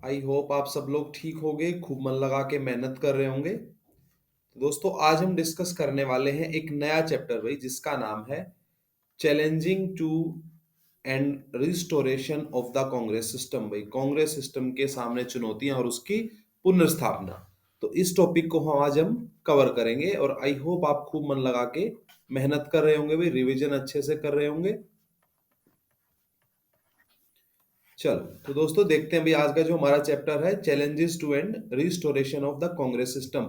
I hope आप सब लोग ठीक होंगे, खूब मन लगा के मेहनत कर रहे होंगे। तो दोस्तों आज हम डिस्कस करने वाले हैं एक नया चैप्टर भाई, जिसका नाम है challenging to and restoration of the Congress system. भाई कांग्रेस सिस्टम के सामने चुनौतियां और उसकी पुनर्स्थापना। तो इस टॉपिक को हम आज कवर करेंगे और आई होप आप खूब मन लगा के मेहनत कर रहे होंगे भाई, रिवीजन अच्छे से कर रहे होंगे। चलो तो दोस्तों देखते हैं भाई, आज का जो हमारा चैप्टर है challenges to and restoration of the Congress system.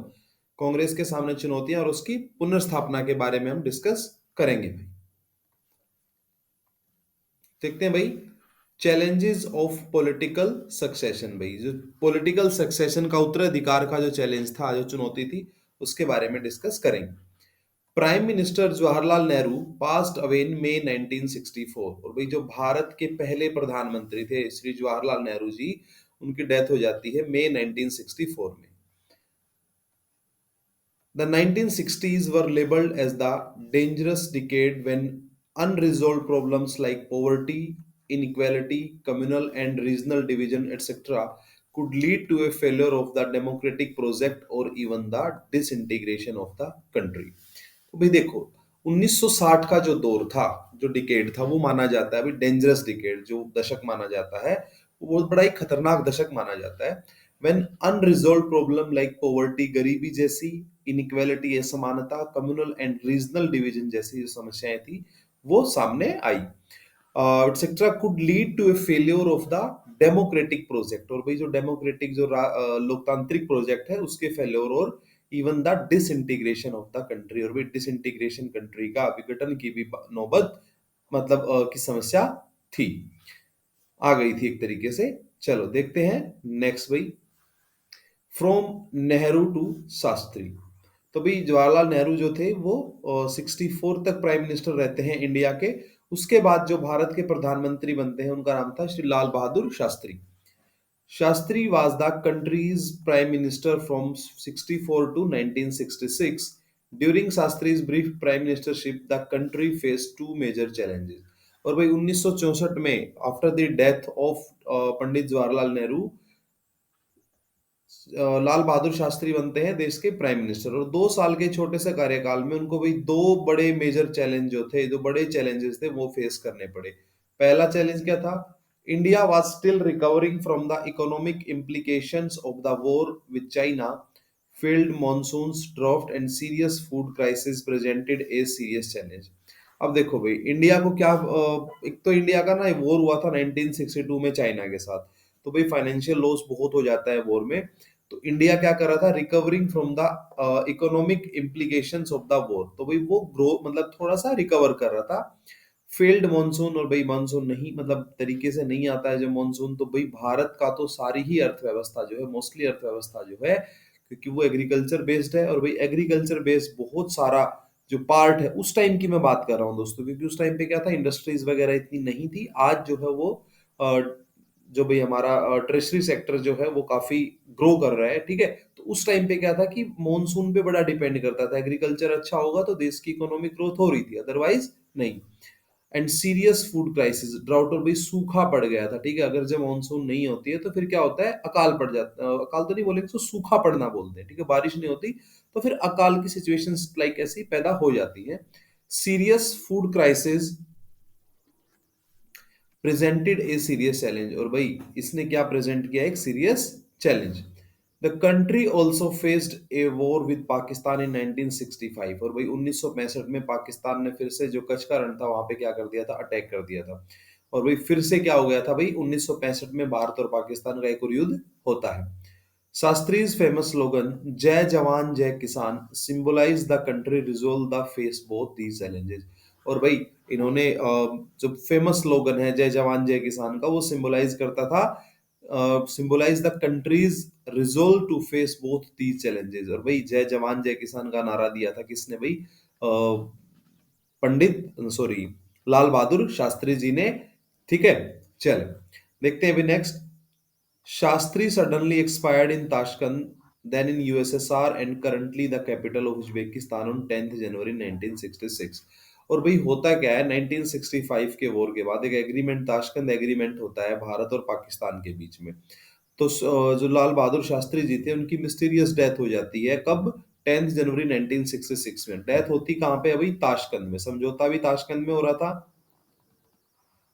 Congress के सामने चुनौतियां और उसकी पुनर्स्थापना के बारे में हम डिस्कस करेंगे भाई। देखते हैं भाई, चैलेंजेस ऑफ पॉलिटिकल सक्सेशन। भाई जो पॉलिटिकल सक्सेशन का उत्तराधिकार का जो चैलेंज था, जो चुनौती थी, उसके बारे में डिस्कस करेंगे। Prime minister Jawaharlal Nehru passed away in May 1964। और भाई जो भारत के पहले प्रधानमंत्री थे श्री जवाहरलाल नेहरू जी, उनकी डेथ हो जाती है मई 1964 में। The 1960s were labeled as the dangerous decade when unresolved problems like poverty, inequality, communal and regional division, etc., could lead to a failure of the democratic project or even the disintegration of the country. तो भाई देखो, 1960 का जो दौर था, जो decade था, वो माना जाता है अभी डेंजरस डिकेड, जो दशक माना जाता है, वो बहुत बड़ा ही खतरनाक दशक माना जाता है। When unresolved problem like poverty, गरीबी जैसी, इनइक्वालिटी, असमानता, कम्युनल एंड रीजनल डिवीजन जैसी जो समस्याएं थी, वो सामने आई, etcetera, could lead to a failure of the democratic project. और भाई जो डेमोक्रेटिक जो लोकतांत्रिक प्रोजेक्ट है, उसके फेलियर और even the disintegration of the country. और भी डिसइंटीग्रेशन, कंट्री का विघटन की भी नौबत, मतलब की समस्या थी, आ गई थी एक तरीके से। चलो देखते हैं नेक्स्ट भाई, फ्रॉम नेहरू टू शास्त्री। तो भाई जवाहरलाल नेहरू जो थे वो 64 तक प्राइम मिनिस्टर रहते हैं इंडिया के। उसके बाद जो भारत के प्रधानमंत्री बनते हैं, उनका नाम था Shri Lal Bahadur Shastri. Shastri was the country's prime minister from 64 to 1966. During Shastri's brief prime ministership, the country faced two major challenges. और भाई 1964 में, after the death of Pandit Jawaharlal Nehru, Lal Bahadur Shastri बनते हैं देश के प्राइम मिनिस्टर। और 2 साल के छोटे से कार्यकाल में उनको भाई दो बड़े मेजर चैलेंज जो थे, जो बड़े चैलेंजेस थे, वो फेस करने पड़े। पहला चैलेंज क्या था? India was still recovering from the economic implications of the war with China. failed monsoons, drought and serious food crisis presented a serious challenge. अब देखो भाई, इंडिया को क्या, एक तो इंडिया का ना वॉर हुआ था 1962 में चाइना के साथ, तो भाई फाइनेंशियल लॉस बहुत हो जाता है वॉर में। तो इंडिया क्या कर रहा था? Recovering from the economic implications of the war. तो भाई वो ग्रो, मतलब थोड़ा सा रिकवर कर रहा था। फेल्ड मॉनसून, और भाई मॉनसून नहीं, मतलब तरीके से नहीं आता है जो मॉनसून, तो भाई भारत का तो सारी ही अर्थव्यवस्था जो है, मोस्टली अर्थव्यवस्था जो है, क्योंकि वो एग्रीकल्चर बेस्ड है, और भाई एग्रीकल्चर बेस्ड बहुत सारा जो पार्ट है, उस टाइम की मैं बात कर रहा हूँ दोस्तों, क्योंकि उस टाइम पे क्या था, इंडस्ट्रीज वगैरह इतनी नहीं थी। आज जो है वो अ, जो भाई हमारा ट्रेजरी सेक्टर जो है वो काफी ग्रो कर रहा है, ठीक है। तो उस टाइम पे क्या था कि मॉनसून पे बड़ा डिपेंड करता था, एग्रीकल्चर अच्छा होगा तो देश की इकोनॉमिक ग्रोथ हो रही थी, अदरवाइज नहीं। And serious food crisis, drought, और भाई सूखा पड़ गया था, ठीक है। अगर जब मानसून नहीं होती है तो फिर क्या होता है, अकाल पड़ जाता है, अकाल तो नहीं बोलेंगे, तो सूखा पड़ना बोलते हैं, ठीक है। बारिश नहीं होती तो फिर अकाल की सिचुएशंस लाइक ऐसी पैदा हो जाती है। Serious food crisis presented a serious challenge. और भाई इसने क्या प्रेजेंट किया? एक serious challenge. The country also faced a war with Pakistan in 1965। और भाई 1965 में पाकिस्तान ने फिर से जो कच्छ का रण था, वहां पे क्या कर दिया था? अटैक कर दिया था। और भाई फिर से क्या हो गया था भाई, 1965 में भारत और पाकिस्तान का एक और युद्ध होता है। शास्त्रीज फेमस स्लोगन जय जवान जय किसान symbolise the country resolve the face both these challenges. और भाई इन्होंने जो फेमस स्लोगन है जय जवान जय किसान का, वो सिंबलाइज करता था, symbolise the countries resolve to face both these challenges. और भाई जय जवान जय किसान का नारा दिया था किसने भाई? पंडित, सॉरी, लाल बहादुर शास्त्री जी ने, ठीक है। चल देखते हैं अभी next. Shastri suddenly expired in Tashkent, then in USSR, and currently the capital of Uzbekistan on 10th January 1966। और भाई होता क्या है, 1965 के वॉर के बाद एक एग्रीमेंट, ताशकंद एग्रीमेंट होता है भारत और पाकिस्तान के बीच में। तो जो लाल बहादुर शास्त्री जी थे उनकी मिस्टीरियस डेथ हो जाती है कब? 10 जनवरी 1966 में। डेथ होती कहाँ पे? अभी ताशकंद में। समझौता भी ताशकंद में हो रहा था,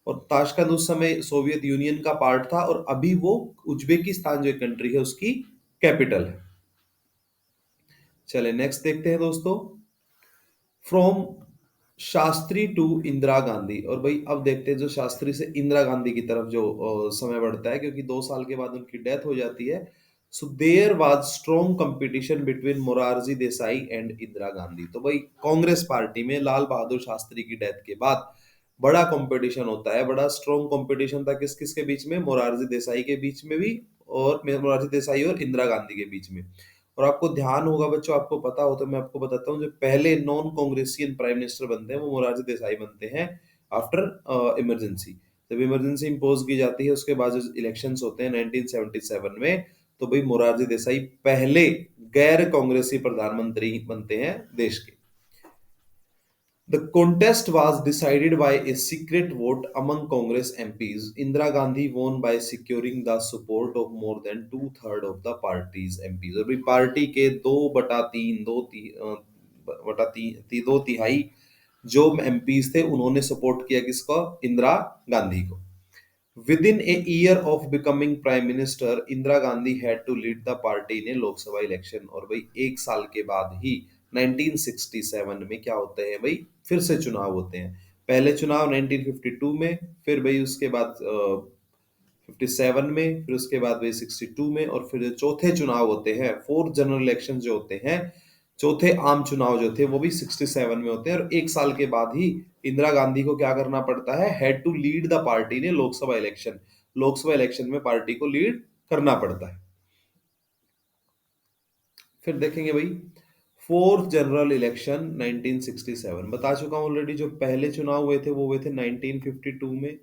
और ताशकंद उस समय सोवियत यूनियन का पार्ट था, और अभी वो उज्बेकिस्तान जो कंट्री है उसकी कैपिटल है। चले नेक्स्ट देखते हैं दोस्तों। From Shastri to Indira Gandhi. और भाई अब देखते हैं जो शास्त्री से इंदिरा गांधी की तरफ जो समय बढ़ता है, क्योंकि 2 साल के बाद उनकी डेथ हो जाती है। So there was strong competition between Morarji Desai and Indira Gandhi. तो भाई कांग्रेस पार्टी में लाल बहादुर शास्त्री की डेथ के बाद बड़ा कंपटीशन होता है, बड़ा स्ट्रॉन्ग कंपटीशन था किस किस के बीच में? मोरारजी देसाई के बीच में भी, और मोरारजी देसाई और इंदिरा गांधी के बीच में। और आपको ध्यान होगा बच्चों, आपको पता हो तो मैं आपको बताता हूँ, जो पहले नॉन कांग्रेसियन प्राइम मिनिस्टर बनते हैं वो मोरारजी देसाई बनते हैं आफ्टर इमरजेंसी। जब इमरजेंसी इम्पोज की जाती है उसके बाद जो इलेक्शंस होते हैं 1977 में, तो भाई मोरारजी देसाई पहले गैर कांग्रेसी प्रधानमंत्री बनते हैं देश के। The contest was decided by a secret vote among Congress MPs. Indira Gandhi won by securing the support of more than two-thirds of the party's MPs. और भी पार्टी के 2/3 दो तिहाई जो एमपीज थे उन्होंने सपोर्ट किया किसको? इंदिरा गांधी को। Within a year of becoming prime minister, Indira Gandhi had to lead the party in a Lok Sabha election. और भाई 1 साल के बाद ही 1967 में क्या होते हैं भाई? फिर से चुनाव होते हैं। पहले चुनाव 1952 में, फिर भाई उसके बाद 57 में, फिर उसके बाद भाई 62 में, और फिर जो चौथे चुनाव होते हैं, फोर्थ जनरल इलेक्शन जो होते हैं, चौथे आम चुनाव जो थे वो भी 67 में होते हैं। और 1 साल के बाद ही इंदिरा गांधी को क्या करना पड़ता है? Had to lead the party ने लोकसभा इलेक्शन। लोकसभा इलेक्शन में पार्टी को लीड करना पड़ता है। फिर देखेंगे भाई फोर्थ जनरल इलेक्शन 1967। बता चुका हूं ऑलरेडी, जो पहले चुनाव हुए थे वो हुए थे 1952 में,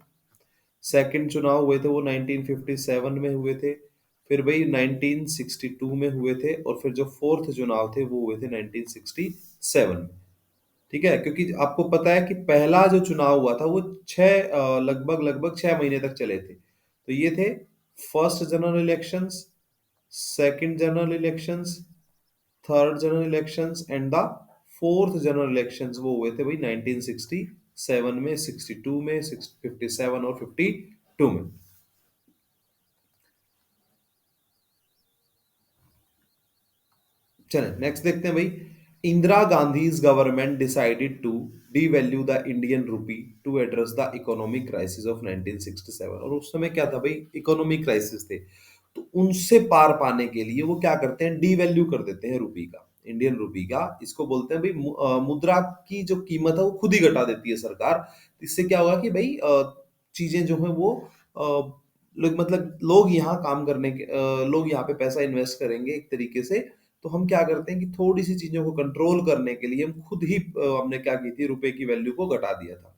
सेकंड चुनाव हुए थे वो 1957 में हुए थे, फिर भाई 1962 में हुए थे, और फिर जो फोर्थ चुनाव थे वो हुए थे 1967 में। ठीक है, क्योंकि आपको पता है कि पहला जो चुनाव हुआ था वो लगभग लगभग 6 महीने तक चले थे। तो ये थे first general elections, second general elections, third general elections and the fourth general elections. वो हुए थे भाई 1967 में, 62 में, 57 और 52 में। चलें नेक्स्ट देखते हैं भाई। Indira Gandhi's government decided to devalue the Indian rupee to address the economic crisis of 1967। और उस समय क्या था भाई? इकोनॉमिक क्राइसिस थे, तो उनसे पार पाने के लिए वो क्या करते हैं? डीवैल्यू कर देते हैं रूपी का, इंडियन रूपी का। इसको बोलते हैं भाई मुद्रा की जो कीमत है वो खुद ही घटा देती है सरकार। इससे क्या होगा कि भाई चीजें जो है वो लोग यहाँ काम करने के लोग यहाँ पे पैसा इन्वेस्ट करेंगे एक तरीके से। तो हम क्या करते हैं कि थोड़ी सी चीजों को कंट्रोल करने के लिए हम खुद ही हमने क्या की थी? रुपए की वैल्यू को घटा दिया था।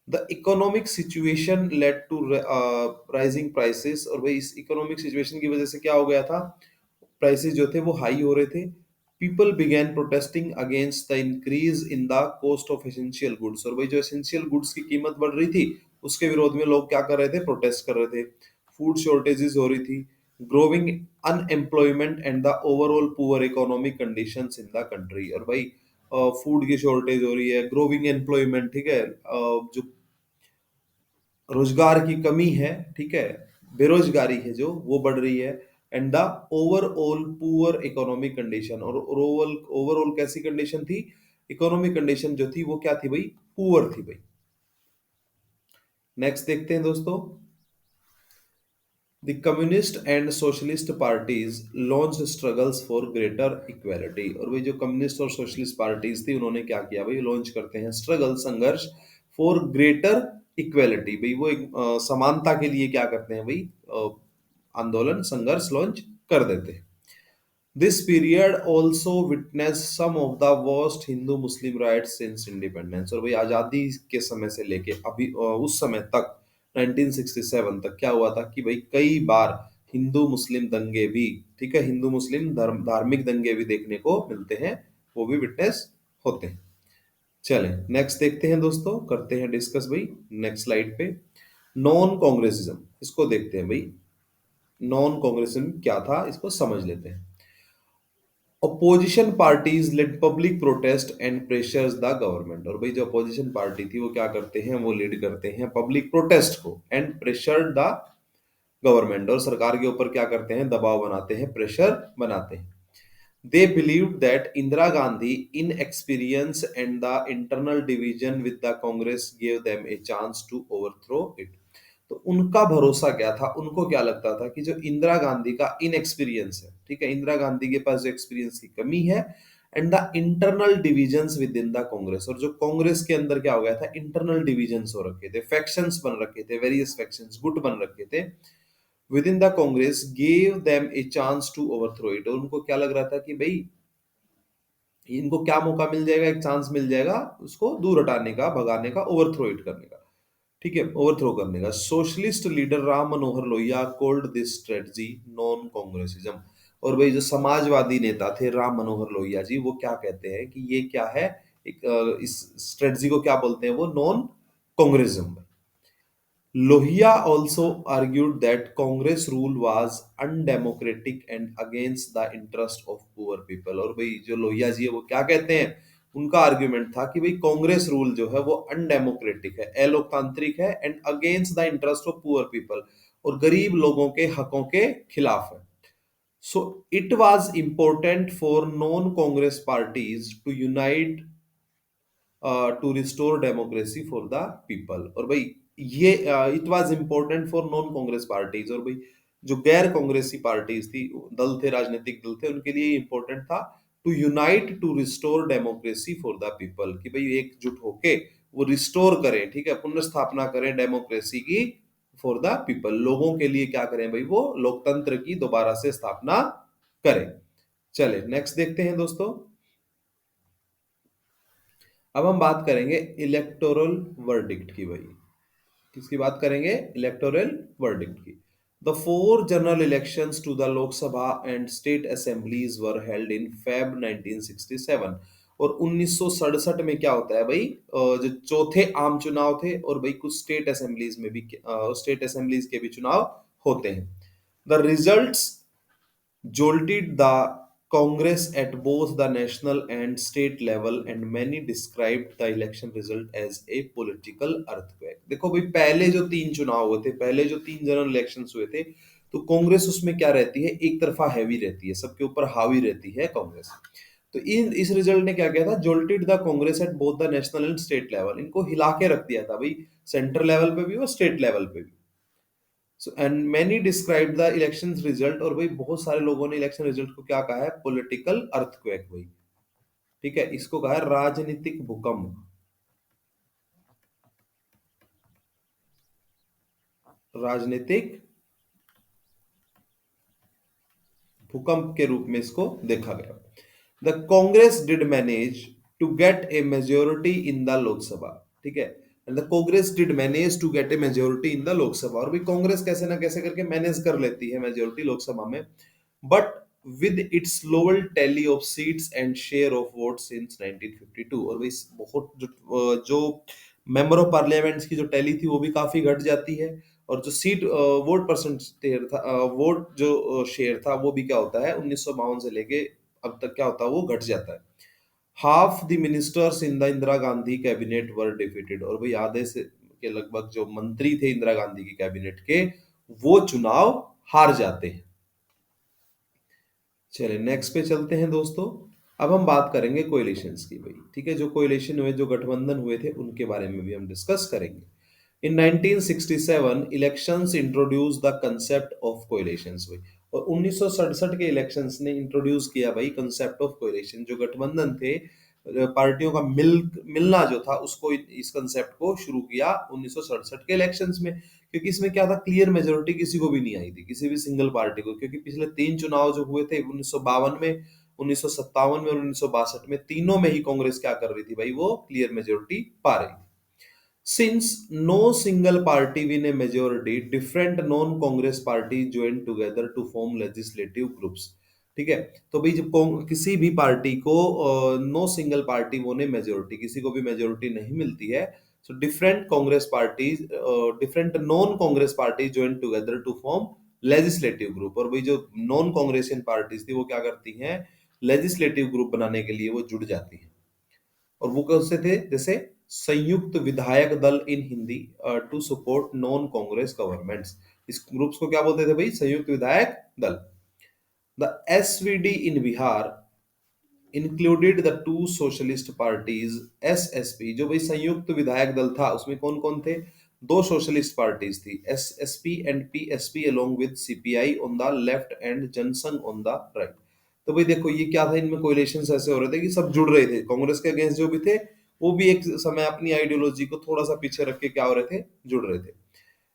The economic situation led to rising prices. और भाई इस इकोनॉमिक सिचुएशन की वजह से क्या हो गया था? प्राइसेस जो थे वो हाई हो रहे थे। People began protesting against the increase in the cost of essential goods. और भाई जो एसेंशियल गुड्स की कीमत बढ़ रही थी उसके विरोध में लोग क्या कर रहे थे? प्रोटेस्ट कर रहे थे। फूड शॉर्टेजेस हो रही थी, growing unemployment and the overall poor economic conditions in the country. और भाई फूड की शॉर्टेज हो रही है, ग्रोविंग एम्प्लॉयमेंट, ठीक है, जो रोजगार की कमी है, ठीक है, बेरोजगारी है जो वो बढ़ रही है, and the overall poor economic condition. और ओवरऑल ओवरऑल कैसी कंडीशन थी? इकोनॉमिक कंडीशन जो थी वो क्या थी भाई? पुअर थी भाई। नेक्स्ट देखते हैं दोस्तों। The communist and socialist parties launch struggles for greater equality. और भाई जो कम्युनिस्ट और सोशलिस्ट पार्टीज थी उन्होंने क्या किया भाई? लॉन्च करते हैं स्ट्रगल, संघर्ष, फॉर ग्रेटर इक्वालिटी। भाई वो एक समानता के लिए क्या करते हैं भाई? आंदोलन, संघर्ष लॉन्च कर देते हैं। This period also witness some of the worst Hindu Muslim riots since independence. और भाई आजादी के समय से लेके अभी उस समय तक 1967 तक क्या हुआ था कि भाई कई बार हिंदू मुस्लिम दंगे भी, ठीक है, हिंदू मुस्लिम धार्मिक दंगे भी देखने को मिलते हैं, वो भी विटनेस होते हैं। चलें नेक्स्ट देखते हैं दोस्तों, करते हैं डिस्कस भाई नेक्स्ट स्लाइड पे। नॉन कांग्रेसिज्म, इसको देखते हैं भाई। नॉन कांग्रेसिज्म क्या था इसको समझ लेते हैं। Opposition parties led public protest and pressures the government. और भाई जो अपोजिशन पार्टी थी वो क्या करते हैं, वो लीड करते हैं पब्लिक प्रोटेस्ट को, एंड प्रेशर द गवर्नमेंट, और सरकार के ऊपर क्या करते हैं, दबाव बनाते हैं, प्रेशर बनाते हैं। They believed that Indira Gandhi inexperience and the internal division with the Congress gave them a chance to overthrow it। तो उनका भरोसा क्या था, उनको क्या लगता था कि जो इंदिरा गांधी का इनएक्सपीरियंस है, ठीक है, इंदिरा गांधी के पास जो एक्सपीरियंस की कमी है, and the internal divisions with in the Congress, और जो कांग्रेस के अंदर क्या हो गया था, इंटरनल डिविजन्स हो रखे थे, फैक्शंस बन रखे थे, वेरियस फैक्शंस, गुट बन रखे थे within the Congress, gave them a chance to overthrow it. और उनको क्या लग रहा था कि भाई इनको क्या मौका मिल जाएगा, एक चांस मिल जाएगा उसको दूर हटाने का, भगाने का, ओवरथ्रो इट करने का, ठीक है, ओवरथ्रो करने का। Socialist leader Ram Manohar Lohia cold this strategy non Congressism. और भाई जो समाजवादी नेता थे राम मनोहर लोहिया जी, वो क्या कहते हैं कि ये क्या है, एक इस स्ट्रेटजी को क्या बोलते हैं, वो non Congressism. Lohia also argued that Congress rule was undemocratic and against the interest of poor people। और भाई जो लोहिया जी है वो क्या कहते हैं, उनका आर्ग्यूमेंट था कि भाई कांग्रेस रूल जो है वो अनडेमोक्रेटिक है, अलोकतांत्रिक है, and against the interest of poor people, और गरीब लोगों के हकों के खिलाफ है। So it was important for non Congress parties to unite to restore democracy for the people. और भाई ये it was important for non Congress parties, और भाई जो गैर कांग्रेसी पार्टीज थी, दल थे, राजनीतिक दल थे, उनके लिए इंपॉर्टेंट था to unite to restore democracy for the people, कि भाई एकजुट होके वो रिस्टोर करें, ठीक है, पुनर्स्थापना करें डेमोक्रेसी की, फॉर द पीपल, लोगों के लिए क्या करें भाई, वो लोकतंत्र की दोबारा से स्थापना करें। चले नेक्स्ट देखते हैं दोस्तों। अब हम बात करेंगे इलेक्टोरल वर्डिक्ट की भाई। किसकी बात करेंगे, इलेक्टोरल वर्डिक्ट की। The four general elections to the Lok Sabha and state assemblies were held in Feb 1967। और 1967 में क्या होता है भाई, जो चौथे आम चुनाव थे, और भाई कुछ स्टेट असेंबलीज में भी, स्टेट असेंबलीज के भी चुनाव होते हैं। The results jolted the Congress at both the national and state level, and many described the election result as a political earthquake। देखो भाई पहले जो तीन चुनाव हुए थे, पहले जो तीन जनरल इलेक्शंस हुए थे, तो कांग्रेस उसमें क्या रहती है, एक तरफा हैवी रहती है, सबके ऊपर हावी रहती है कांग्रेस। तो इन इस रिजल्ट ने क्या किया था, jolted the Congress at both the national and state level, इनको हिला के रख दिया था भाई, सेंटर लेवल पे भी और स्टेट लेवल पे भी। So and many describe the election result, और भाई बहुत सारे लोगों ने इलेक्शन रिजल्ट को क्या कहा है, पॉलिटिकल अर्थक्वेक भाई, ठीक है, इसको कहा है राजनीतिक भूकंप, राजनीतिक भूकंप के रूप में इसको देखा गया। The Congress did manage to get a majority in the Lok Sabha, ठीक है, and the Congress did manage to get a majority in the Lok Sabha. और भी कांग्रेस कैसे ना कैसे करके मैनेज कर लेती है मेजोरिटी लोकसभा में, but with its lower tally of seats and share of votes since 1952। और भाई बहुत जो मेंबर ऑफ पार्लियामेंट्स की जो टैली थी वो भी काफी घट जाती है, और जो सीट वोट परसेंटेज था, वोट जो शेयर था वो भी क्या होता है, 1952 से लेके अब तक क्या होता है, वो घट जाता है। Half the ministers in the Indira Gandhi cabinet were defeated. और भाई आधे से के लगभग जो मंत्री थे इंदिरा गांधी की कैबिनेट के, वो चुनाव हार जाते हैं। चलिए नेक्स्ट पे चलते हैं दोस्तों। अब हम बात करेंगे कोएलिशंस की भाई, ठीक है, जो कोएलिशन हुए, जो गठबंधन हुए थे, उनके बारे में भी हम डिस्कस करेंगे। In 1967 elections introduce the concept of coalitions भाई। और 1967 के इलेक्शंस ने इंट्रोड्यूस किया भाई कंसेप्ट ऑफ कोएलिशन, जो गठबंधन थे, पार्टियों का मिलना जो था, उसको इस कंसेप्ट को शुरू किया 1967 के इलेक्शंस में। क्योंकि इसमें क्या था, क्लियर मेजोरिटी किसी को भी नहीं आई थी, किसी भी सिंगल पार्टी को, क्योंकि पिछले तीन चुनाव जो हुए थे 1952 में, 1957 में और 1962 में, तीनों में ही कांग्रेस क्या कर रही थी भाई, वो क्लियर मेजोरिटी पा रही थी। Since no single party win a majority, different non-Congress parties join together to form legislative groups। ठीक है, तो भाई जब किसी भी पार्टी को नो सिंगल पार्टी वो ने मेजोरिटी, किसी को भी मेजोरिटी नहीं मिलती है, so different Congress parties, different non Congress party join together to form legislative group, और भाई जो नॉन कांग्रेसियन पार्टीज थी वो क्या करती हैं, लेजिस्लेटिव ग्रुप बनाने के लिए वो जुड़ जाती हैं। और वो कौन से थे, जैसे संयुक्त विधायक दल in Hindi, to support non Congress governments. इस ग्रुप्स को क्या बोलते थे भाई, संयुक्त विधायक दल। The SVD in Bihar included the two socialist parties, SSP, जो भाई संयुक्त विधायक दल था उसमें कौन कौन थे, दो सोशलिस्ट पार्टीज थी, SSP and PSP along with CPI on the left and Jana Sangh on the right. तो भाई देखो ये क्या था, इनमें कोरिलेशंस ऐसे हो रहे थे कि सब जुड़ रहे थे, कांग्रेस के अगेंस्ट जो भी थे वो भी एक समय अपनी आइडियोलॉजी को थोड़ा सा पीछे रख के क्या हो रहे थे, जुड़ रहे थे।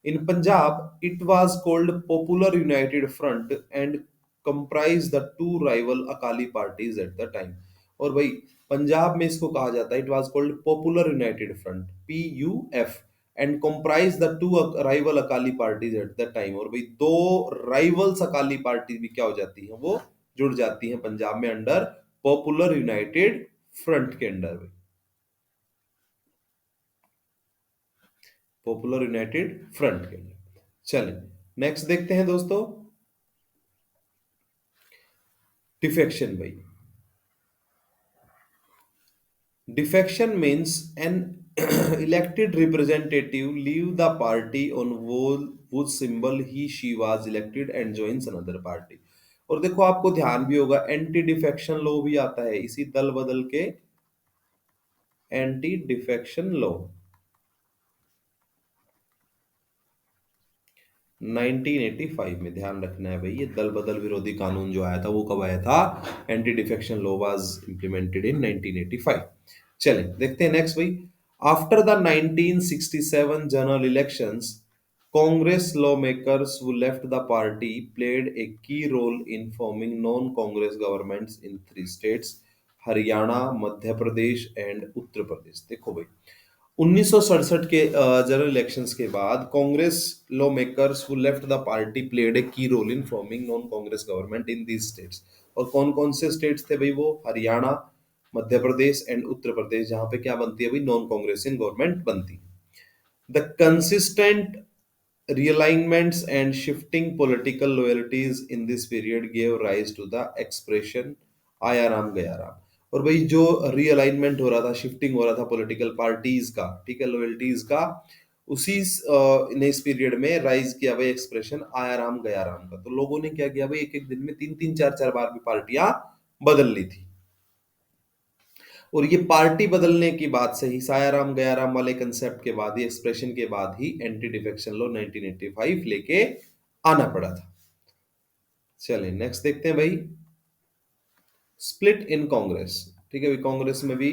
In Punjab, it was called Popular United Front and comprised the two rival Akali parties at the time. और भाई पंजाब में इसको कहा जाता है, it was called popular united front, PUF, and comprised the two rival Akali parties eight the time. और भाई दो राइवल्स अकाली पार्टी भी क्या हो जाती हैं, वो जुड़ जाती हैं पंजाब में अंडर पॉपुलर यूनाइटेड फ्रंट के अंडर, भाई पॉपुलर यूनाइटेड फ्रंट के अंदर। चलें नेक्स्ट देखते हैं दोस्तों, डिफेक्शन भाई। Defection means an elected representative leave the party on वो symbol he she was elected and joins another party. और देखो आपको ध्यान भी होगा एंटी डिफेक्शन लॉ भी आता है इसी दल बदल के, एंटी डिफेक्शन लॉ 1985 में, ध्यान रखना है भाई, ये दल बदल विरोधी कानून जो आया था वो कब आया था, anti defection law was implemented in 1985। चलें देखते हैं नेक्स्ट भाई। After the 1967 general elections, Congress law makers who left the party played a key role in forming non-Congress governments in three states, Haryana, Madhya Pradesh and Uttar Pradesh. देखो भाई 1967 के जनरल इलेक्शंस के बाद Congress law makers who left the party played a key role in forming non Congress government in these states. और कौन कौन से states थे भाई वो, हरियाणा, मध्य प्रदेश एंड उत्तर प्रदेश, जहां पे क्या बनती है भाई, नॉन कांग्रेसियन गवर्नमेंट बनती है। The consistent realignments and shifting political loyalties in this period gave rise to the expression आया राम गया राम। और भाई जो रीअलाइनमेंट हो रहा था, शिफ्टिंग हो रहा था पॉलिटिकल पार्टीज का, ठीक है, लॉयल्टीज का, उसी ने इस पीरियड में राइज किया भाई एक्सप्रेशन आया राम गया राम का। तो लोगों ने क्या किया भाई, एक एक दिन में तीन तीन चार चार बार भी पार्टियां बदल ली थी। और ये पार्टी बदलने की बात से ही, सायाराम गयाराम वाले कंसेप्ट के बाद ही, एक्सप्रेशन के बाद ही एंटी डिफेक्शन लॉ 1985 लेके आना पड़ा था। चलिए नेक्स्ट देखते हैं भाई, स्प्लिट इन कांग्रेस। ठीक है भाई, कांग्रेस में भी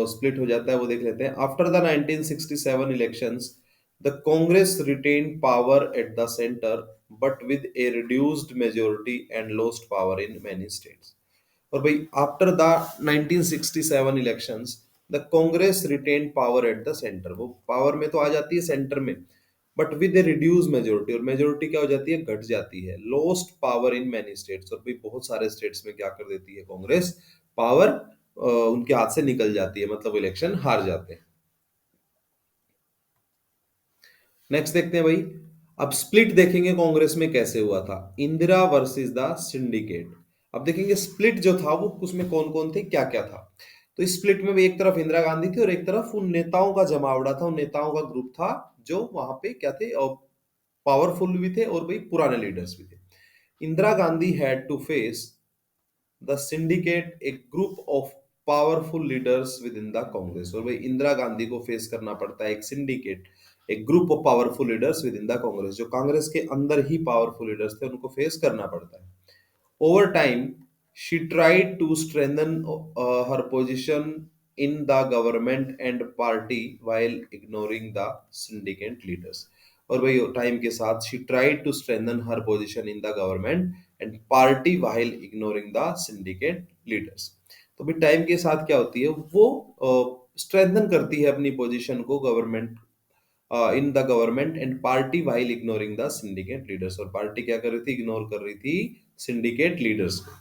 स्प्लिट हो जाता है, वो देख लेते हैं। After the 1967 elections, the Congress retain power at the centre but with a reduced majority and lost power in many states. और भाई after the 1967 elections, the Congress retain power at the centre, वो power में तो आ जाती है centre में, but with a reduce majority, और मेजोरिटी क्या हो जाती है, घट जाती है। Lost power in many states, और भाई बहुत सारे स्टेट्स में क्या कर देती है कांग्रेस, पावर उनके हाथ से निकल जाती है, मतलब इलेक्शन हार जाते हैं। नेक्स्ट देखते हैं भाई, अब स्प्लिट देखेंगे कांग्रेस में कैसे हुआ था, इंदिरा वर्सेस द सिंडिकेट। अब देखेंगे स्प्लिट जो था वो उसमें कौन कौन थे, क्या क्या था। तो इस स्प्लिट में भी एक तरफ इंदिरा गांधी थी और एक तरफ उन नेताओं का जमावड़ा था, उन नेताओं का ग्रुप था जो वहां पे क्या थे, और पावरफुल भी थे और भाई पुराने लीडर्स भी थे। Indira Gandhi had to face the syndicate, a group of powerful leaders within the Congress. और भाई इंदिरा गांधी को फेस करना पड़ता है एक सिंडिकेट, एक group of powerful leaders within the Congress, जो कांग्रेस के अंदर ही पावरफुल लीडर्स थे, उनको फेस करना पड़ता है। Over time she tried to strengthen her position in the government and party while ignoring the syndicate leaders. और भाई टाइम के साथ she tried to strengthen her position in the government and party while ignoring the syndicate leaders. तो भाई time के साथ क्या होती है, वो स्ट्रेंथन करती है अपनी पोजीशन को government, in the government and party while ignoring the syndicate leaders. और पार्टी क्या कर रही थी, इग्नोर कर रही थी सिंडिकेट लीडर्स को।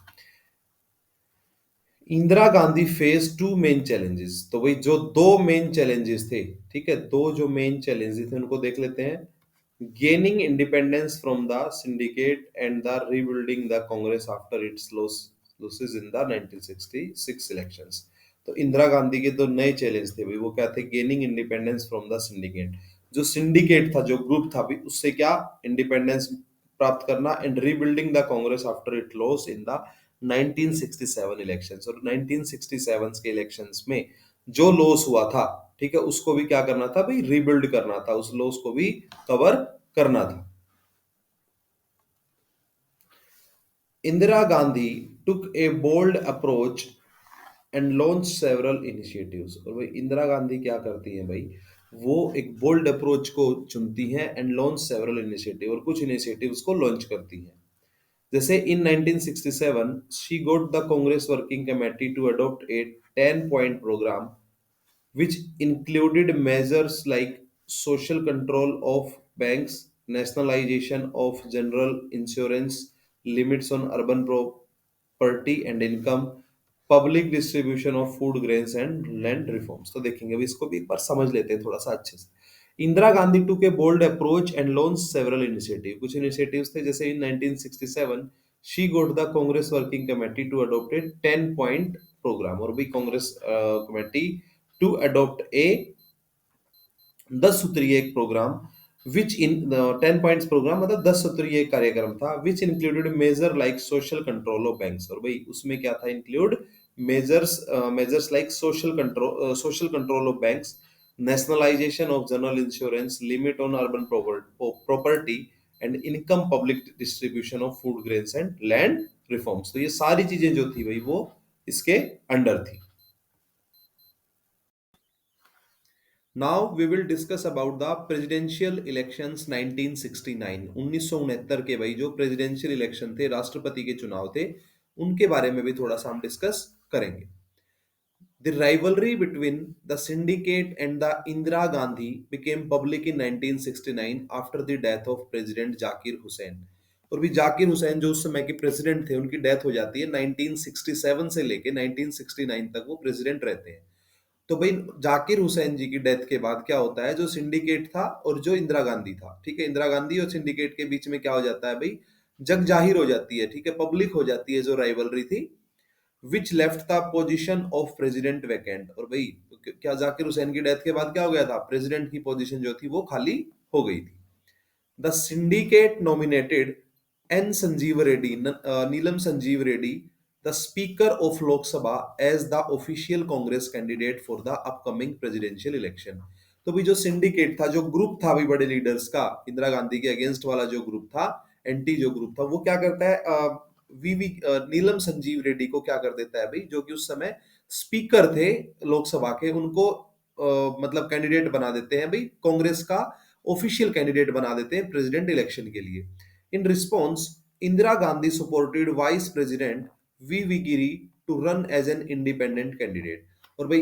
Indira Gandhi face two main challenges. तो भाई जो दो मेन चैलेंजेस थे, ठीक है, दो जो मेन चैलेंजेस थे उनको देख लेते हैं। gaining independence from the syndicate and the rebuilding the Congress after its losses in the 1966 elections. तो इंदिरा गांधी के दो नए चैलेंज थे भाई, वो क्या थे? Gaining independence from the syndicate, जो सिंडिकेट था, जो ग्रुप था भाई, उससे क्या इंडिपेंडेंस प्राप्त करना, and rebuilding the Congress after it loss in the 1967 elections. और 1967 के इलेक्शंस में जो लॉस हुआ था, ठीक है, उसको भी क्या करना था भाई? रीबिल्ड करना था, उस लॉस को भी कवर करना था। Indira Gandhi took a bold approach and launched several initiatives। और भाई इंदिरा गांधी क्या करती हैं भाई? वो एक बोल्ड अप्रोच को चुनती हैं एंड लॉन्च सेवरल इनिशिएटिव, और कुछ इनिशिएटिव्स को लॉन्च करती हैं। जैसे in 1967 she got the Congress Working Committee to adopt a 10-point program which included measures like social control of banks, nationalization of general insurance, limits on urban property and income, public distribution of food grains and land reforms. तो देखेंगे अभी इसको भी एक बार समझ लेते हैं थोड़ा सा अच्छे से। Indira Gandhi took a bold approach and launch several initiative. कुछ इनिशिएटिव्स थे, जैसे in 1967 she got the Congress working committee to adopt a 10 point program. और भी Congress committee to adopt a 10 सूत्रीय एक program, which in 10 points program मतलब 10 सूत्रीय एक कार्यक्रम था, which included measure like social control of banks. और भाई उसमें क्या था? Include measures like social control of banks, nationalisation of general insurance, limit on urban property and income, public distribution of food grains and land reforms. तो ये सारी चीजें जो थी भाई वो इसके अंडर थी। Now we will discuss about the presidential elections 1969। 1969 के भाई जो प्रेसिडेंशियल इलेक्शन थे, राष्ट्रपति के चुनाव थे, उनके बारे में भी थोड़ा सा हम डिस्कस करेंगे। The rivalry between the syndicate and the Indira Gandhi became public in 1969 after the death of President Zakir Hussain। और भी जाकिर हुसैन जो उस समय के प्रेसिडेंट थे, उनकी डेथ हो जाती है 1967 से लेके 1969 तक वो प्रेसिडेंट रहते हैं। तो भाई जाकिर हुसैन जी की डेथ के बाद क्या होता है? जो सिंडिकेट था और जो इंदिरा गांधी था, ठीक है, इंदिरा गांधी और सिंडिकेट के बीच में क्या हो जाता है भाई? जग जाहिर हो जाती है, ठीक है, पब्लिक हो जाती है जो राइवलरी थी, विच left the position of president vacant. और भाई क्या जाकिर हुसैन की डेथ के बाद क्या हो गया था? प्रेसिडेंट की पोजीशन जो थी वो खाली हो गई थी। The syndicate nominated N. Sanjeev Reddy, Neelam Sanjeev Reddy, the Speaker of Lok Sabha, as the official Congress candidate for the upcoming presidential election। तो भी जो सिंडिकेट था, जो ग्रुप था भी बड़े लीडर्स का, इंदिरा गांधी के अगेंस्ट वाला जो ग्रुप था, एंटी जो ग्रुप था, वो क्या करता है? वीवी नीलम संजीव रेड्डी को क्या कर देता है भाई, जो कि उस समय स्पीकर थे लोकसभा के, उनको मतलब कैंडिडेट बना देते हैं भाई, कांग्रेस का ऑफिशियल कैंडिडेट बना देते हैं प्रेसिडेंट इलेक्शन के लिए। In response Indira Gandhi supported vice president V Giri to run as an independent candidate. और भाई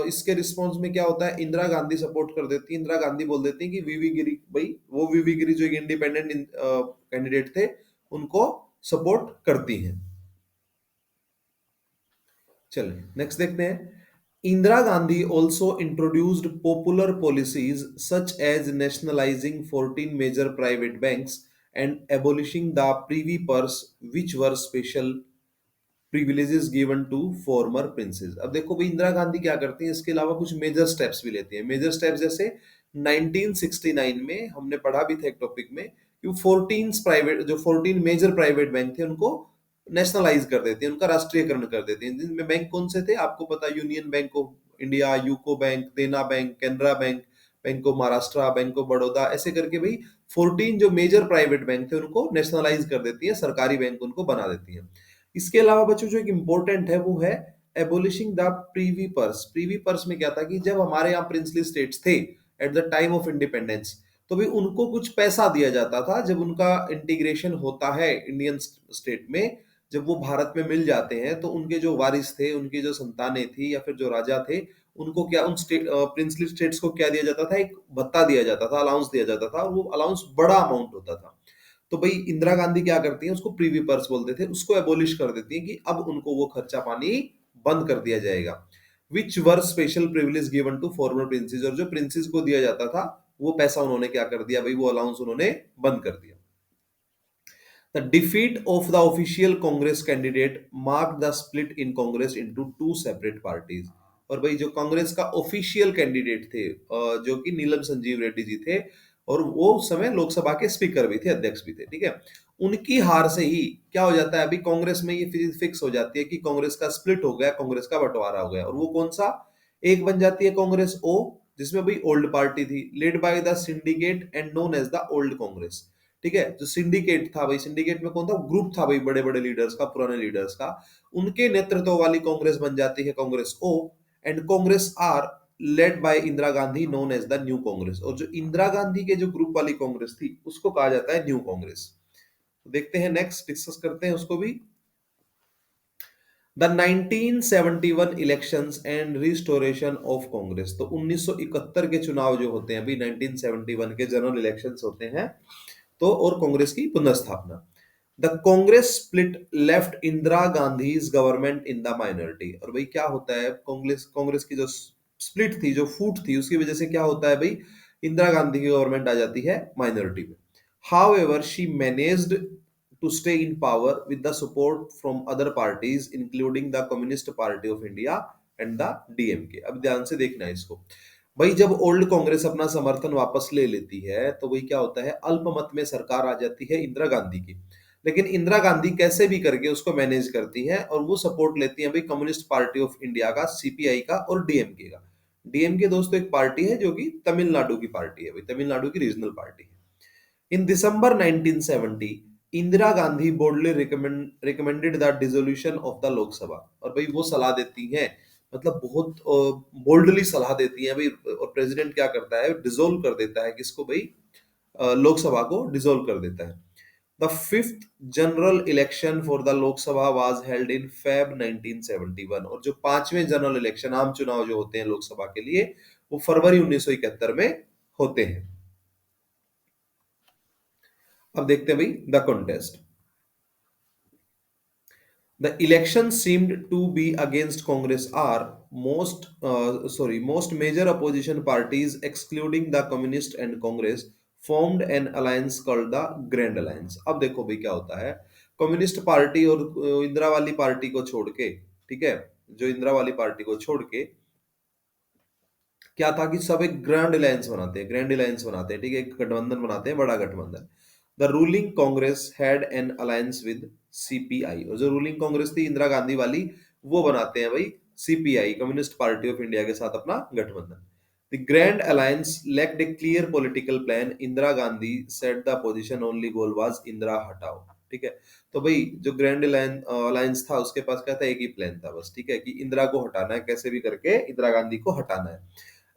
इसके रिस्पॉन्स में क्या होता है? इंदिरा गांधी सपोर्ट कर देती है, इंदिरा गांधी बोल देती है कि वीवी गिरी भाई, वो वीवी गिरी जो एक इंडिपेंडेंट कैंडिडेट थे, उनको सपोर्ट करती हैं। चलिए नेक्स्ट देखते हैं। Indira Gandhi also introduced popular policies such as nationalizing 14 major private banks and abolishing the privy purse, which were special privileges given to former princes। अब देखो भाई इंदिरा गांधी क्या करती हैं, इसके अलावा कुछ मेजर स्टेप्स भी लेती हैं। मेजर स्टेप्स जैसे 1969 में हमने पढ़ा भी था एक टॉपिक में कि 14 मेजर प्राइवेट बैंक थे, उनको नेशनलाइज कर देती है, उनका राष्ट्रीयकरण कर देती है। जिनमें बैंक कौन से थे आपको पता? Union bank of India, UCO bank, Dena bank, Canara bank, bank of Maharashtra, bank of Baroda, ऐसे करके भाई 14 जो मेजर प्राइवेट बैंक थे उनको नेशनलाइज कर देती है, सरकारी बैंक उनको बना देती है। इसके अलावा बच्चों जो एक इंपॉर्टेंट है वो है abolishing the privy purse. Privy purse में क्या था कि जब हमारे यहाँ प्रिंसली स्टेट्स थे at the time of independence, तो भी उनको कुछ पैसा दिया जाता था जब उनका इंटीग्रेशन होता है इंडियन स्टेट में। जब वो भारत में मिल जाते हैं तो उनके जो वारिस थे, उनकी जो संतानें थी या फिर जो राजा थे, उनको क्या उन प्रिंसली स्टेट्स को क्या दिया जाता था? एक भत्ता दिया जाता था, अलाउंस दिया जाता था, और वो अलाउंस बड़ा अमाउंट होता था। तो भाई इंदिरा गांधी क्या करती हैं? उसको प्रीवी पर्स बोलते थे, उसको एबोलिश कर देती हैं कि अब उनको वो खर्चा पानी बंद कर दिया जाएगा। Which were special privilege given to former princes. और जो प्रिंसेस को दिया जाता था वो पैसा उन्होंने क्या कर दिया भाई, वो अलाउंस उन्होंने बंद कर दिया। The defeat of the official Congress candidate marked the split in Congress into two separate parties. और भाई जो कांग्रेस का ऑफिशियल कैंडिडेट थे जो कि नीलम संजीव रेड्डी जी थे, और वो उस समय लोकसभा के स्पीकर भी थे, अध्यक्ष भी थे, ठीक है। उनकी हार से ही क्या हो जाता है, अभी कांग्रेस में ये फिक्स हो जाती है कि कांग्रेस का स्प्लिट हो गया, कांग्रेस का बंटवारा हो गया। और वो कौन सा, एक बन जाती है कांग्रेस ओ, जिसमें भाई ओल्ड पार्टी थी, led by the syndicate and known as the old Congress, ठीक है। जो सिंडिकेट था भाई, सिंडिकेट में कौन था, ग्रुप था भाई बड़े बड़े लीडर्स का, पुराने लीडर्स का, उनके नेतृत्व वाली कांग्रेस बन जाती है Congress O. And Congress R led by Indira Gandhi known as the new Congress, और जो इंदिरा गांधी के जो ग्रुप वाली कांग्रेस थी उसको कहा जाता है न्यू कांग्रेस। तो देखते हैं, नेक्स्ट डिस्कस करते हैं उसको भी। The 1971 elections and restoration of Congress, तो 1971 के चुनाव जो होते हैं अभी, 1971 के जनरल इलेक्शंस होते हैं, तो और कांग्रेस की पुनर्स्थापना। The Congress split left Indira Gandhi's government in the minority, और भाई क्या होता है, कांग्रेस कांग्रेस की जो स्प्लिट थी, जो फूट थी, उसकी वजह से क्या होता है भाई, इंदिरा गांधी की गवर्नमेंट आ जाती है माइनॉरिटी में। However she managed to stay in power with the support from other parties including the Communist Party of India and the DMK। अब ध्यान से देखना है इसको भाई, जब ओल्ड कांग्रेस अपना समर्थन वापस ले लेती है तो वही क्या होता है, अल्पमत में सरकार आ जाती है इंदिरा गांधी की, लेकिन इंदिरा गांधी कैसे भी करके उसको मैनेज करती है, और वो सपोर्ट लेती है भाई कम्युनिस्ट पार्टी ऑफ इंडिया का, सीपीआई का और डीएमके का। डीएमके दोस्तों एक पार्टी है जो कि तमिलनाडु की पार्टी है भाई, तमिलनाडु की रीजनल पार्टी है। In December 1970, Indira Gandhi boldly recommended the dissolution of the Lok Sabha, और भाई वो सलाह देती हैं, मतलब बहुत बोल्डली सलाह देती हैं भाई, और प्रेसिडेंट क्या करता है, डिसोल्व कर देता है किसको भाई, लोकसभा को डिसोल्व कर देता है। The fifth general election for the Lok Sabha was held in Feb 1971, और जो पांचवें जनरल इलेक्शन, आम चुनाव जो होते हैं लोकसभा के लिए, वो फरवरी 1971 में होते हैं। अब देखते हैं भाई the contest. The election seemed to be against Congress are most major opposition parties excluding the Communist and Congress formed an alliance called the Grand Alliance। अब देखो भाई क्या होता है, कम्युनिस्ट पार्टी और इंदिरा वाली पार्टी को छोड़ के, ठीक है, जो इंदिरा वाली पार्टी को छोड़ के क्या था कि सब एक ग्रैंड अलायंस बनाते हैं, ग्रैंड अलायंस बनाते हैं, ठीक है, एक गठबंधन बनाते हैं, बड़ा गठबंधन। The ruling Congress had an alliance with CPI, और जो रूलिंग कांग्रेस थी इंदिरा गांधी वाली, वो बनाते हैं भाई CPI, communist party of India के साथ अपना गठबंधन। The grand alliance lacked A clear political plan, Indira Gandhi set the position only goal was Indira हटाओ, ठीक है। तो भाई जो ग्रैंड अलायंस था उसके पास क्या था, एक ही प्लान था बस, ठीक है, कि इंदिरा को हटाना है, कैसे भी करके इंदिरा गांधी को हटाना है।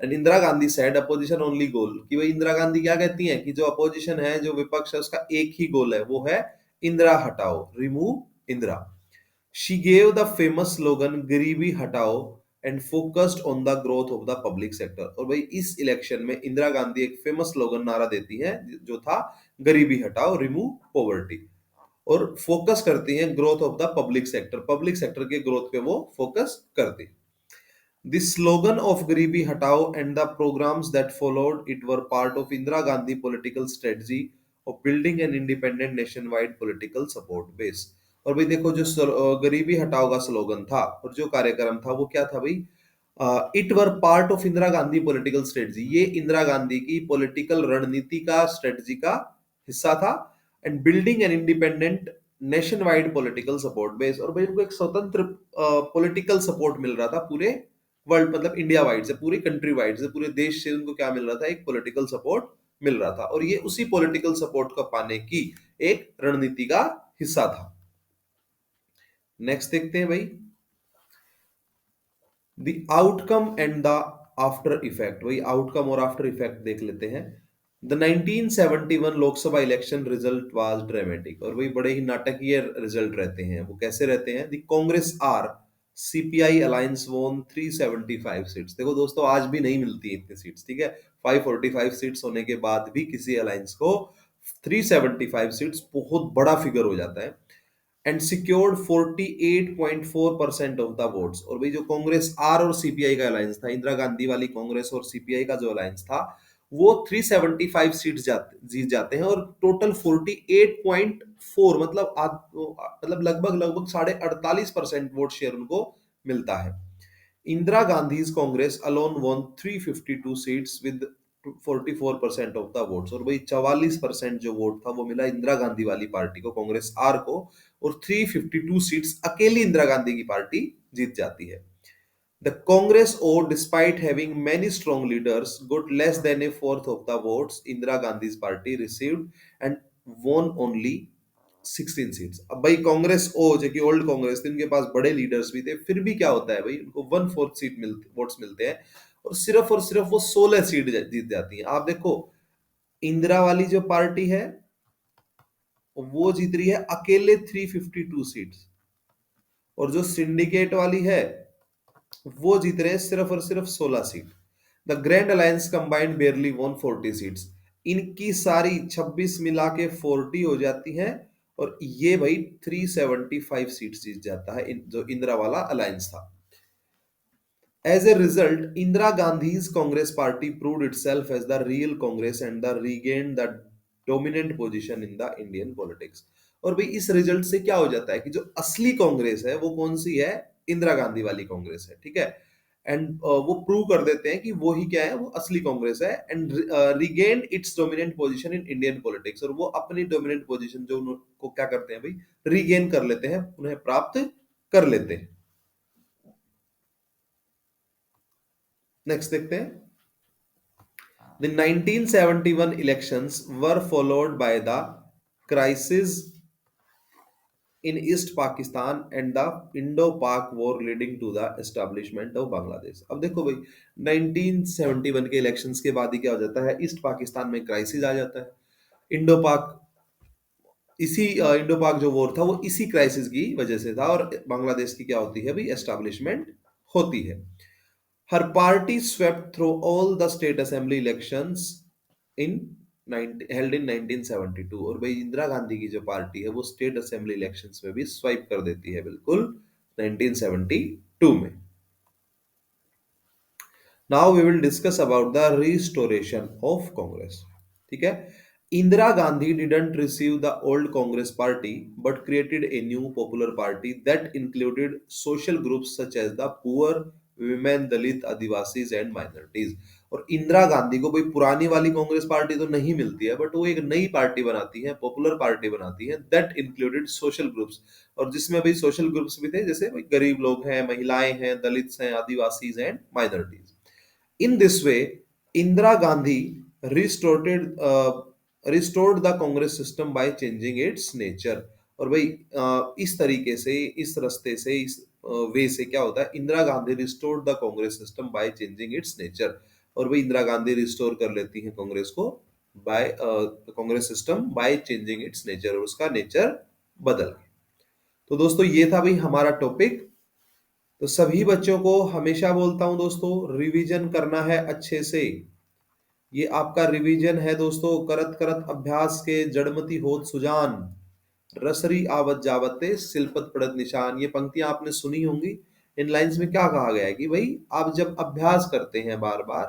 And Indira Gandhi said opposition only goal, कि भाई इंदिरा गांधी क्या कहती हैं कि जो अपोजिशन है, जो विपक्ष है, उसका एक ही गोल है, वो है इंदिरा हटाओ, remove Indira. She gave the famous slogan गरीबी हटाओ and focused on the growth of the public sector, और भाई इस इलेक्शन में इंदिरा गांधी एक फेमस स्लोगन नारा देती है जो था गरीबी हटाओ, रिमूव पॉवर्टी, और फोकस करती हैं growth of the public sector, public sector के ग्रोथ पे वो फोकस करती। The slogan of Garibi Hatao and the programs that followed it were part of Indira Gandhi political strategy of building an independent nationwide political support base। और भाई देखो जो गरीबी हटाओ का स्लोगन था और जो कार्यक्रम था वो क्या था भाई, it were part of Indira Gandhi political strategy, ये इंदिरा गांधी की पॉलिटिकल रणनीति का, स्ट्रेटजी का हिस्सा था। And building an independent nation wide political support base, और भाई उनको एक स्वतंत्र पॉलिटिकल सपोर्ट मिल रहा था पूरे वर्ल्ड, मतलब इंडिया वाइड से, पूरी कंट्री वाइड से, पूरे देश से उनको क्या मिल रहा था, एक पॉलिटिकल सपोर्ट मिल रहा था, और ये उसी पॉलिटिकल सपोर्ट को पाने की एक रणनीति का हिस्सा था। नेक्स्ट देखते हैं भाई, the outcome and the after effect, वही आउटकम और आफ्टर इफेक्ट देख लेते हैं। The 1971 Lok Sabha election result was dramatic, और वही बड़े ही नाटकीय रिजल्ट रहते हैं। वो कैसे रहते हैं, the Congress R CPI alliance won 375 seats. देखो दोस्तों आज भी नहीं मिलती इतनी सीट्स, ठीक है, 545 सीट्स होने के बाद भी किसी अलायंस को 375 सीट्स बहुत बड़ा फिगर हो जाता है। And secured 48.4% of the votes, और भाई जो कांग्रेस आर और सीपीआई का अलायंस था, इंदिरा गांधी वाली कांग्रेस और सीपीआई का जो अलायंस था, वो 375 सीट्स जीत जाते हैं और टोटल 48.4 मतलब मतलब लगभग लगभग 48.5% वोट शेयर उनको मिलता है। Indira Gandhi's Congress alone one 352 seats with 44% of the votes, और भाई 44% जो वोट था वो मिला इंदिरा गांधी वाली पार्टी को, कांग्रेस आर को, और 352 सीट्स अकेली इंदिरा गांधी की पार्टी जीत जाती है। The Congress, or despite having many strong leaders, got less than a fourth of the votes Indira Gandhi's party received and won only 16 seats. अब भाई कांग्रेस ओ जो कि ओल्ड कांग्रेस थी, उनके पास बड़े लीडर्स भी थे, फिर भी क्या होता है भाई, उनको वन फोर्थ सीट मिलते वोट्स मिलते हैं और सिर्फ वो 16 सीट जीत जाती हैं। आप देखो, इंदिरा वाली जो पार्टी है वो जीत रही है अकेले 352 सीट्स, और जो सिंडिकेट वाली है वो जीत रहे हैं सिर्फ और सिर्फ 16 seat. The grand alliance combined बेयरली one 40 seats. इनकी सारी 26 मिला के 40 हो जाती है, और ये भाई 375 सीट्स जीत जाता है जो इंदिरा वाला अलायंस था। As a result, Indira Gandhi's Congress party proved itself as the real Congress and the regained the dominant position in the Indian politics. और भाई इस रिजल्ट से क्या हो जाता है कि जो असली कांग्रेस है वो कौन सी है, इंदिरा गांधी वाली कांग्रेस है, ठीक है। एंड वो प्रूव कर देते हैं कि वो ही क्या है, वो असली कांग्रेस है, and regain it's dominant position in Indian politics, और वो अपनी डोमिनेंट पोजीशन जो उनको क्या करते हैं भाई, रिगेन कर लेते हैं, उन्हें प्राप्त कर लेते हैं। नेक्स्ट देखते हैं। The 1971 elections were followed by the crisis in East Pakistan and the Indo-Pak War leading to the establishment of Bangladesh। अब देखो भाई, 1971 के इलेक्शंस के बाद ही क्या हो जाता है, ईस्ट पाकिस्तान में क्राइसिस आ जाता है। इंडो पाक इसी इंडो पाक जो वॉर था वो इसी क्राइसिस की वजह से था, और बांग्लादेश की क्या होती है भाई, एस्टेब्लिशमेंट होती है। Her party swept through all the state assembly elections in held in 1972, और भाई इंदिरा गांधी की जो पार्टी है वो स्टेट असेंबली इलेक्शंस में भी स्वाइप कर देती है बिल्कुल 1972 में। Now we will discuss about the restoration of Congress, ठीक है। Indira Gandhi didn't receive the old Congress party but created a new popular party that included social groups such as the poor, women, Dalit, Adivasis and minorities. और इंदिरा गांधी को भाई पुरानी वाली कांग्रेस पार्टी तो नहीं मिलती है, बट वो एक नई पार्टी बनाती है, पॉपुलर पार्टी बनाती है, दैट इंक्लूडेड सोशल ग्रुप्स, और जिसमें भाई सोशल ग्रुप्स भी थे, जैसे भाई गरीब लोग हैं, महिलाएं हैं, दलित्स हैं, Adivasis and minorities. In this way, Indira Gandhi restored the Congress system by changing its nature। और भाई इस तरीके से, इस रास्ते से, इस वे से क्या होता है, Indira Gandhi restored the Congress system by changing its nature. और भाई इंदिरा गांधी रिस्टोर कर लेती है कांग्रेस को by Congress system by changing its nature, और उसका नेचर बदल गया। तो दोस्तों ये था भाई हमारा टॉपिक। तो सभी बच्चों को हमेशा बोलता हूं दोस्तों, रिवीजन करना है अच्छे से। ये आपका रिवीजन है दोस्तों, करत करत अभ्यास के जड़मति होत सुजान, रसरी आवत जावते सिलपत पड़त निशान। ये पंक्तियां आपने सुनी होंगी। इन लाइंस में क्या कहा गया है कि भाई आप जब अभ्यास करते हैं बार बार,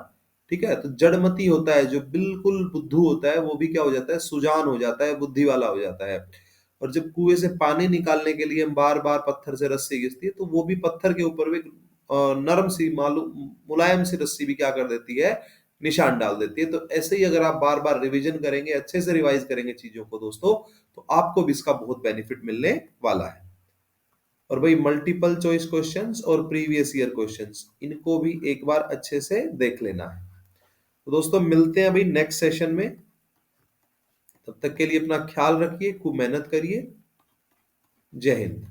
ठीक है, तो जड़मति होता है, जो बिल्कुल बुद्धू होता है वो भी क्या हो जाता है, सुजान हो जाता है, बुद्धि वाला हो जाता है। और जब कुएं से पानी निकालने के लिए हम बार बार पत्थर से रस्सी घिसती है, तो वो भी पत्थर के ऊपर भी नरम सी मालूम मुलायम सी रस्सी भी क्या कर देती है, निशान डाल देती है। तो ऐसे ही अगर आप बार बार रिवीजन करेंगे, अच्छे से रिवाइज करेंगे चीजों को दोस्तों, तो आपको भी इसका बहुत बेनिफिट मिलने वाला है। और भाई मल्टीपल चॉइस क्वेश्चंस और प्रीवियस ईयर क्वेश्चंस, इनको भी एक बार अच्छे से देख लेना है। तो दोस्तों मिलते हैं भाई नेक्स्ट सेशन में। तब तक के लिए अपना ख्याल रखिए, खूब मेहनत करिए। जय हिंद।